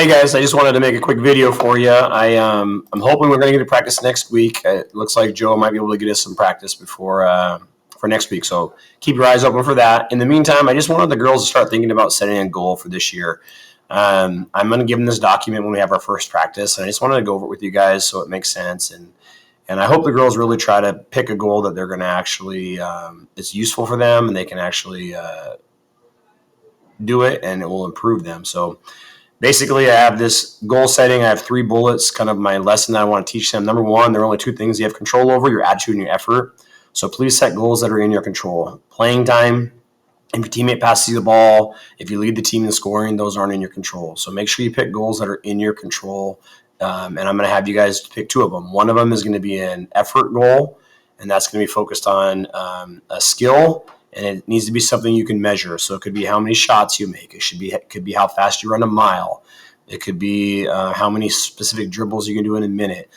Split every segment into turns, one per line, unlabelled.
Hey guys, I just wanted to make a quick video for you. I'm hoping we're going to get to practice next week. It looks like Joe might be able to get us some practice before for next week. So keep your eyes open for that. In the meantime, I just wanted the girls to start thinking about setting a goal for this year. I'm going to give them this document when we have our first practice, and I just wanted to go over it with you guys so it makes sense. And I hope the girls really try to pick a goal that they're going to actually it's useful for them and they can actually do it, and it will improve them. So basically, I have this goal setting. I have 3 bullets, kind of my lesson that I want to teach them. Number 1, there are only 2 things you have control over: your attitude and your effort. So please set goals that are in your control. Playing time, if your teammate passes you the ball, if you lead the team in scoring, those aren't in your control. So make sure you pick goals that are in your control. And I'm going to have you guys pick 2 of them. One of them is going to be an effort goal, and that's going to be focused on a skill. And it needs to be something you can measure. So it could be how many shots you make. It could be how fast you run a mile. It could be how many specific dribbles you can do in a minute.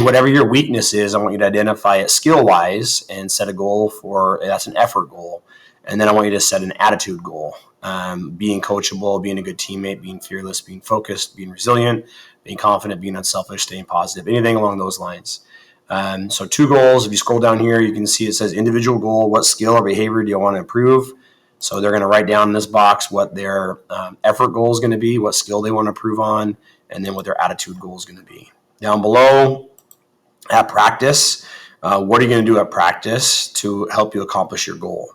Whatever your weakness is, I want you to identify it skill-wise and set a goal for that's an effort goal. And then I want you to set an attitude goal. Being coachable, being a good teammate, being fearless, being focused, being resilient, being confident, being unselfish, staying positive, anything along those lines. So 2 goals. If you scroll down here, you can see it says individual goal. What skill or behavior do you want to improve? So they're going to write down in this box what their effort goal is going to be, what skill they want to improve on, and then what their attitude goal is going to be. Down below, at practice, what are you going to do at practice to help you accomplish your goal?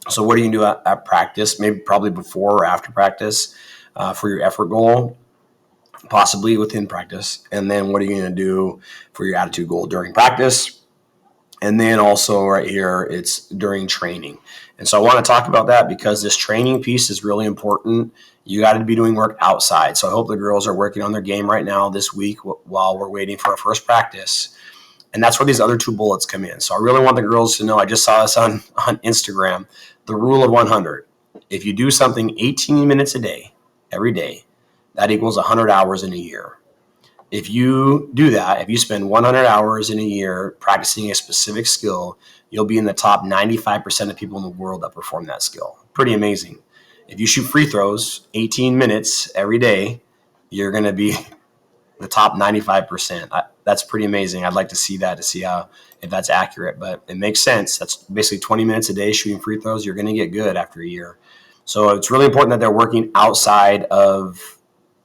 So what are you going to do at practice, maybe probably before or after practice for your effort goal? Possibly within practice. And then what are you going to do for your attitude goal during practice? And then also right here, it's during training. And so I want to talk about that because this training piece is really important. You got to be doing work outside. So I hope the girls are working on their game right now this week while we're waiting for our first practice. And that's where these other 2 bullets come in. So I really want the girls to know, I just saw this on Instagram, the rule of 100. If you do something 18 minutes a day, every day, that equals 100 hours in a year. If you do that, if you spend 100 hours in a year practicing a specific skill, you'll be in the top 95% of people in the world that perform that skill. Pretty amazing. If you shoot free throws 18 minutes every day, you're going to be the top 95%. That's pretty amazing. I'd like to see that, to see if that's accurate, but it makes sense. That's basically 20 minutes a day shooting free throws. You're going to get good after a year. So it's really important that they're working outside of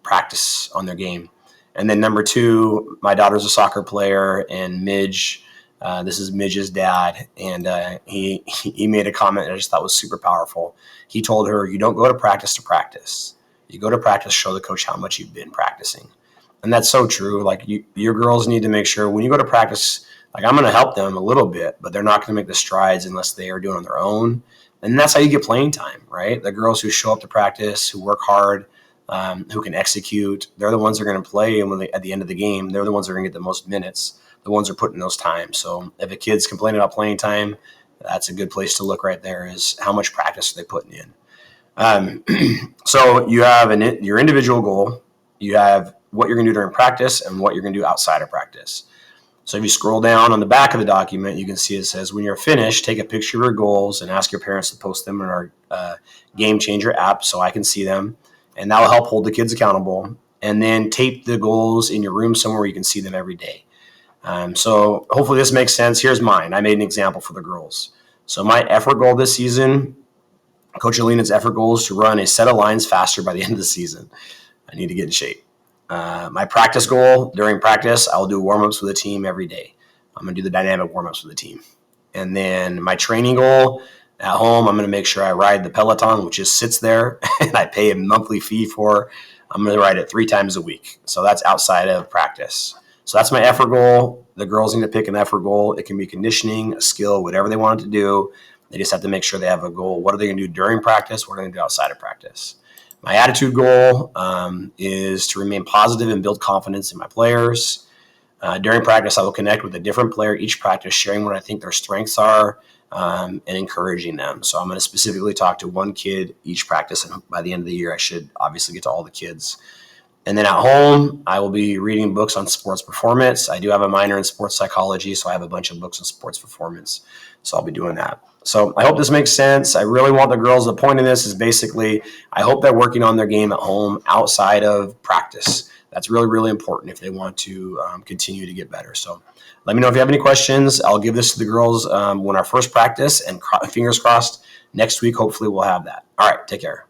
practice on their game. And then number 2, my daughter's a soccer player, and Midge, this is Midge's dad, and he made a comment that I just thought was super powerful. He told her, you don't go to practice. You go to practice, show the coach how much you've been practicing. And that's so true. Like your girls need to make sure when you go to practice, like I'm going to help them a little bit, but they're not going to make the strides unless they are doing it on their own. And that's how you get playing time, right? The girls who show up to practice, who work hard, who can execute, they're the ones that are going to play. And at the end of the game, they're the ones that are going to get the most minutes, the ones that are putting those times. So if a kid's complaining about playing time, that's a good place to look right there, is how much practice are they putting in. So you have your individual goal, you have what you're going to do during practice and what you're going to do outside of practice. So if you scroll down on the back of the document, you can see it says, when you're finished, take a picture of your goals and ask your parents to post them in our Game Changer app so I can see them. And that will help hold the kids accountable. And then tape the goals in your room somewhere where you can see them every day. So hopefully this makes sense. Here's mine. I made an example for the girls. So my effort goal this season, Coach Alina's effort goal is to run a set of lines faster by the end of the season. I need to get in shape. My practice goal, during practice, I'll do warm-ups with the team every day. I'm going to do the dynamic warm-ups with the team. And then my training goal, at home, I'm going to make sure I ride the Peloton, which just sits there, and I pay a monthly fee for. I'm going to ride it 3 times a week. So that's outside of practice. So that's my effort goal. The girls need to pick an effort goal. It can be conditioning, a skill, whatever they want it to do. They just have to make sure they have a goal. What are they going to do during practice? What are they going to do outside of practice? My attitude goal is to remain positive and build confidence in my players. During practice, I will connect with a different player each practice, sharing what I think their strengths are and encouraging them. So I'm going to specifically talk to one kid each practice, and by the end of the year, I should obviously get to all the kids. And then at home, I will be reading books on sports performance. I do have a minor in sports psychology, so I have a bunch of books on sports performance. So I'll be doing that. So I hope this makes sense. I really want the girls, the point of this is basically, I hope they're working on their game at home outside of practice. That's really, really important if they want to continue to get better. So let me know if you have any questions. I'll give this to the girls when our first practice, and fingers crossed, next week, hopefully we'll have that. All right, take care.